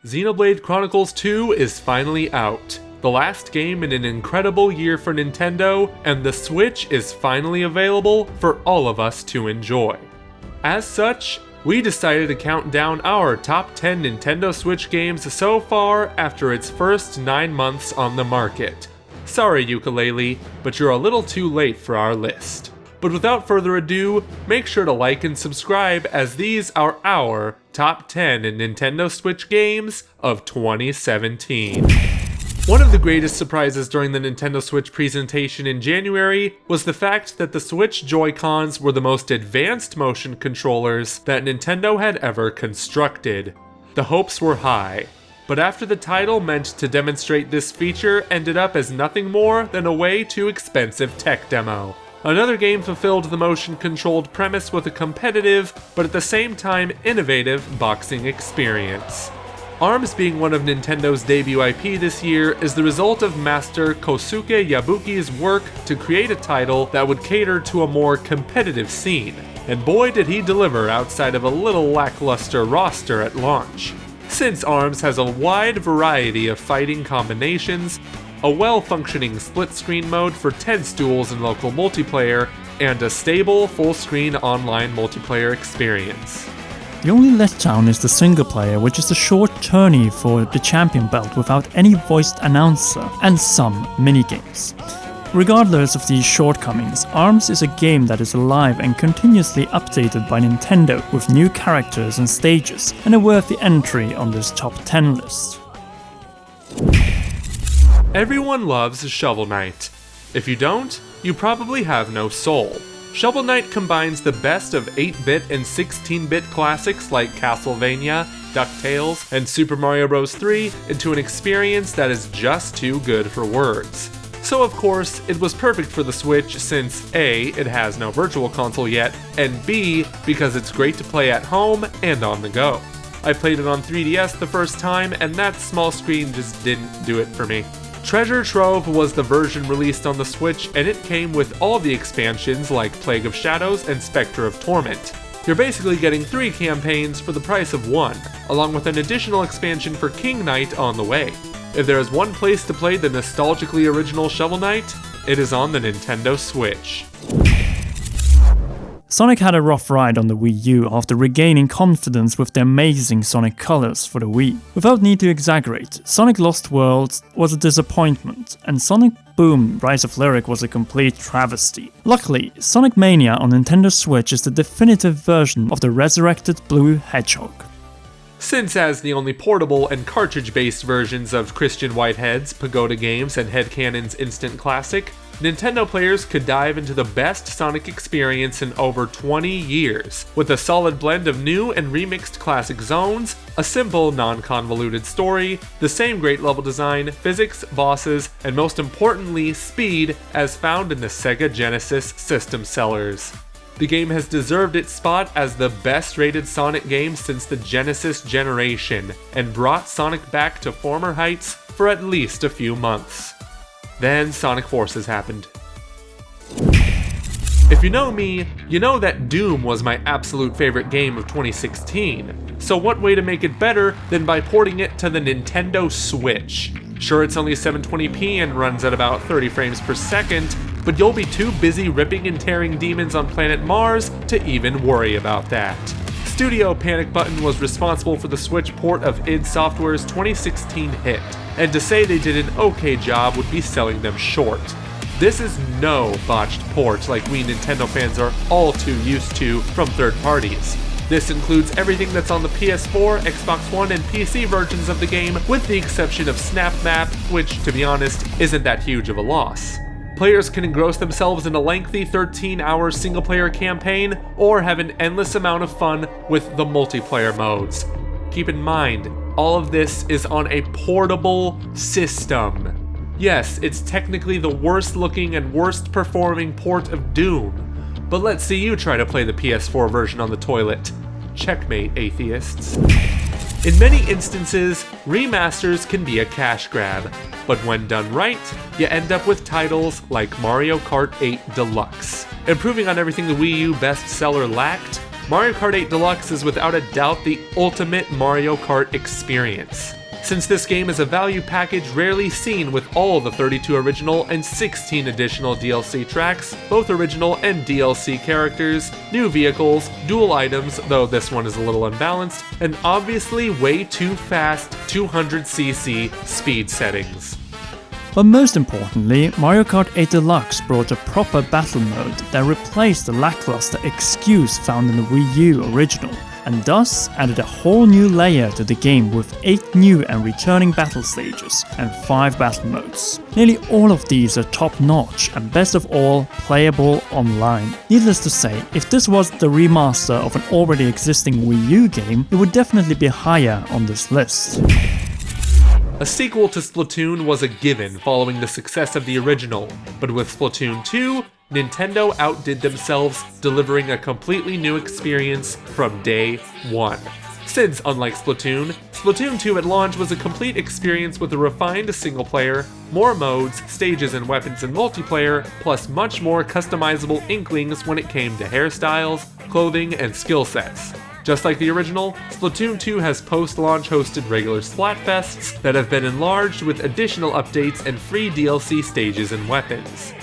Xenoblade Chronicles 2 is finally out. The last game in an incredible year for Nintendo, and the Switch is finally available for all of us to enjoy. As such, we decided to count down our top 10 Nintendo Switch games so far after its first 9 months on the market. Sorry, Ukulele, but you're a little too late for our list. But without further ado, make sure to like and subscribe, as these are our top 10 Nintendo Switch games of 2017. One of the greatest surprises during the Nintendo Switch presentation in January was the fact that the Switch Joy-Cons were the most advanced motion controllers that Nintendo had ever constructed. The hopes were high, but after the title meant to demonstrate this feature ended up as nothing more than a way too expensive tech demo. Another game fulfilled the motion-controlled premise with a competitive, but at the same time innovative, boxing experience. ARMS being one of Nintendo's debut IP this year is the result of master Kosuke Yabuki's work to create a title that would cater to a more competitive scene, and boy did he deliver outside of a little lackluster roster at launch. Since ARMS has a wide variety of fighting combinations, a well-functioning split-screen mode for 10 stools in local multiplayer, and a stable, full-screen online multiplayer experience. The only letdown is the single player, which is a short tourney for the champion belt without any voiced announcer and some minigames. Regardless of these shortcomings, ARMS is a game that is alive and continuously updated by Nintendo with new characters and stages, and a worthy entry on this top 10 list. Everyone loves Shovel Knight. If you don't, you probably have no soul. Shovel Knight combines the best of 8-bit and 16-bit classics like Castlevania, DuckTales, and Super Mario Bros. 3 into an experience that is just too good for words. So of course, it was perfect for the Switch since A, it has no virtual console yet, and B, because it's great to play at home and on the go. I played it on 3DS the first time, and that small screen just didn't do it for me. Treasure Trove was the version released on the Switch, and it came with all the expansions like Plague of Shadows and Spectre of Torment. You're basically getting 3 campaigns for the price of 1, along with an additional expansion for King Knight on the way. If there is one place to play the nostalgically original Shovel Knight, it is on the Nintendo Switch. Sonic had a rough ride on the Wii U after regaining confidence with the amazing Sonic colors for the Wii. Without need to exaggerate, Sonic Lost Worlds was a disappointment, and Sonic Boom Rise of Lyric was a complete travesty. Luckily, Sonic Mania on Nintendo Switch is the definitive version of the resurrected Blue Hedgehog. Since as the only portable and cartridge-based versions of Christian Whitehead's, Pagoda Games, and Headcanon's Instant Classic, Nintendo players could dive into the best Sonic experience in over 20 years, with a solid blend of new and remixed classic zones, a simple, non-convoluted story, the same great level design, physics, bosses, and most importantly, speed, as found in the Sega Genesis system sellers. The game has deserved its spot as the best-rated Sonic game since the Genesis generation, and brought Sonic back to former heights for at least a few months. Then Sonic Forces happened. If you know me, you know that Doom was my absolute favorite game of 2016, so what way to make it better than by porting it to the Nintendo Switch? Sure, it's only 720p and runs at about 30 frames per second, but you'll be too busy ripping and tearing demons on planet Mars to even worry about that. Studio Panic Button was responsible for the Switch port of id Software's 2016 hit, and to say they did an okay job would be selling them short. This is no botched port like we Nintendo fans are all too used to from third parties. This includes everything that's on the PS4, Xbox One, and PC versions of the game, with the exception of Snap Map, which, to be honest, isn't that huge of a loss. Players can engross themselves in a lengthy 13-hour single-player campaign, or have an endless amount of fun with the multiplayer modes. Keep in mind, all of this is on a portable system. Yes, it's technically the worst looking and worst performing port of Doom, but let's see you try to play the PS4 version on the toilet. Checkmate, atheists. In many instances, remasters can be a cash grab, but when done right, you end up with titles like Mario Kart 8 Deluxe. Improving on everything the Wii U bestseller lacked, Mario Kart 8 Deluxe is without a doubt the ultimate Mario Kart experience. Since this game is a value package rarely seen with all the 32 original and 16 additional DLC tracks, both original and DLC characters, new vehicles, dual items, though this one is a little unbalanced, and obviously way too fast 200cc speed settings. But most importantly, Mario Kart 8 Deluxe brought a proper battle mode that replaced the lackluster excuse found in the Wii U original, and thus added a whole new layer to the game with 8 new and returning battle stages and 5 battle modes. Nearly all of these are top notch and best of all, playable online. Needless to say, if this was the remaster of an already existing Wii U game, it would definitely be higher on this list. A sequel to Splatoon was a given following the success of the original, but with Splatoon 2, Nintendo outdid themselves, delivering a completely new experience from day one. Since, unlike Splatoon, Splatoon 2 at launch was a complete experience with a refined single-player, more modes, stages and weapons in multiplayer, plus much more customizable inklings when it came to hairstyles, clothing, and skill sets. Just like the original, Splatoon 2 has post-launch hosted regular Splatfests that have been enlarged with additional updates and free DLC stages and weapons.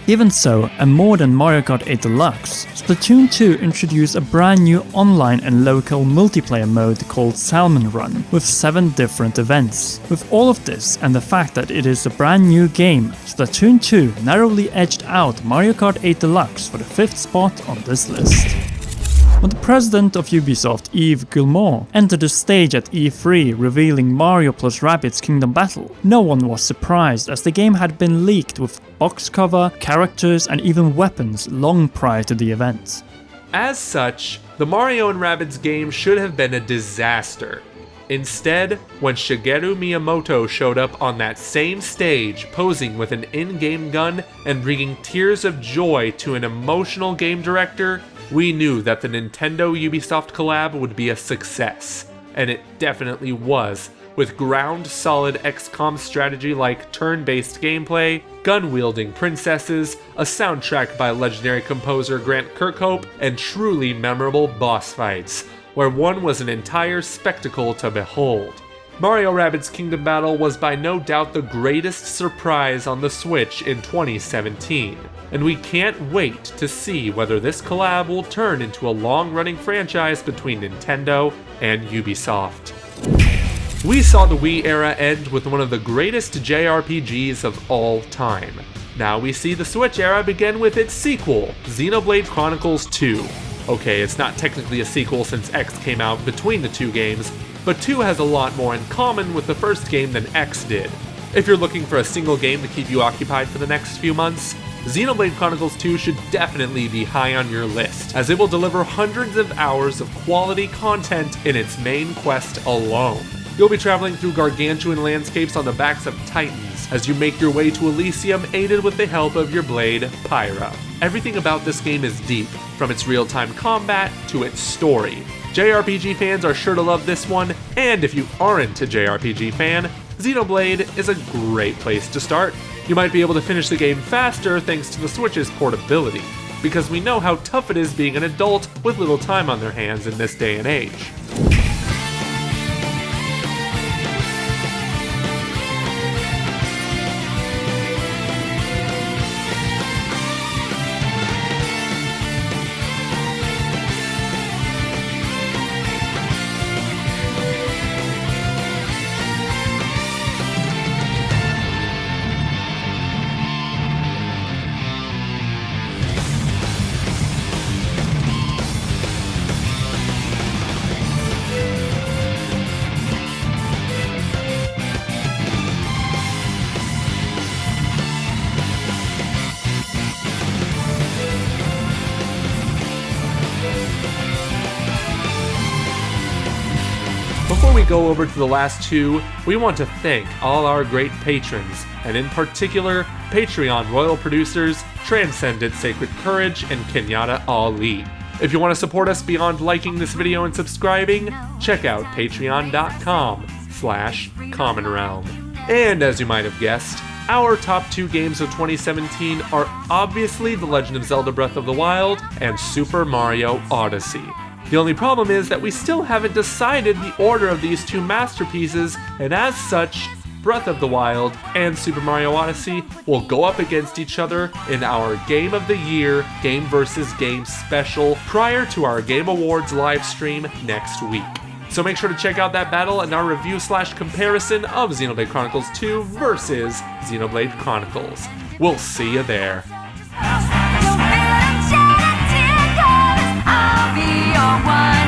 Even so, and more than Mario Kart 8 Deluxe, Splatoon 2 introduced a brand new online and local multiplayer mode called Salmon Run, with 7 different events. With all of this and the fact that it is a brand new game, Splatoon 2 narrowly edged out Mario Kart 8 Deluxe for the 5th spot on this list. When the president of Ubisoft, Yves Guillemot, entered the stage at E3 revealing Mario plus Rabbids Kingdom Battle, no one was surprised as the game had been leaked with box cover, characters and even weapons long prior to the event. As such, the Mario and Rabbids game should have been a disaster. Instead, when Shigeru Miyamoto showed up on that same stage posing with an in-game gun and bringing tears of joy to an emotional game director, we knew that the Nintendo Ubisoft collab would be a success, and it definitely was, with ground-solid XCOM strategy like turn-based gameplay, gun-wielding princesses, a soundtrack by legendary composer Grant Kirkhope, and truly memorable boss fights, where one was an entire spectacle to behold. Mario Rabbids Kingdom Battle was by no doubt the greatest surprise on the Switch in 2017, and we can't wait to see whether this collab will turn into a long-running franchise between Nintendo and Ubisoft. We saw the Wii era end with one of the greatest JRPGs of all time. Now we see the Switch era begin with its sequel, Xenoblade Chronicles 2. Okay, it's not technically a sequel since X came out between the two games, but 2 has a lot more in common with the first game than X did. If you're looking for a single game to keep you occupied for the next few months, Xenoblade Chronicles 2 should definitely be high on your list, as it will deliver hundreds of hours of quality content in its main quest alone. You'll be traveling through gargantuan landscapes on the backs of titans as you make your way to Elysium aided with the help of your blade, Pyra. Everything about this game is deep, from its real-time combat to its story. JRPG fans are sure to love this one, and if you aren't a JRPG fan, Xenoblade is a great place to start. You might be able to finish the game faster thanks to the Switch's portability, because we know how tough it is being an adult with little time on their hands in this day and age. Before we go over to the last two, we want to thank all our great patrons, and in particular, Patreon royal producers Transcendent Sacred Courage and Kenyatta Ali. If you want to support us beyond liking this video and subscribing, check out patreon.com/commonrealm. And as you might have guessed, our top 2 games of 2017 are obviously The Legend of Zelda Breath of the Wild and Super Mario Odyssey. The only problem is that we still haven't decided the order of these two masterpieces, and as such, Breath of the Wild and Super Mario Odyssey will go up against each other in our Game of the Year Game vs. Game special prior to our Game Awards live stream next week. So make sure to check out that battle and our review/comparison of Xenoblade Chronicles 2 versus Xenoblade Chronicles. We'll see you there. I'll be your one.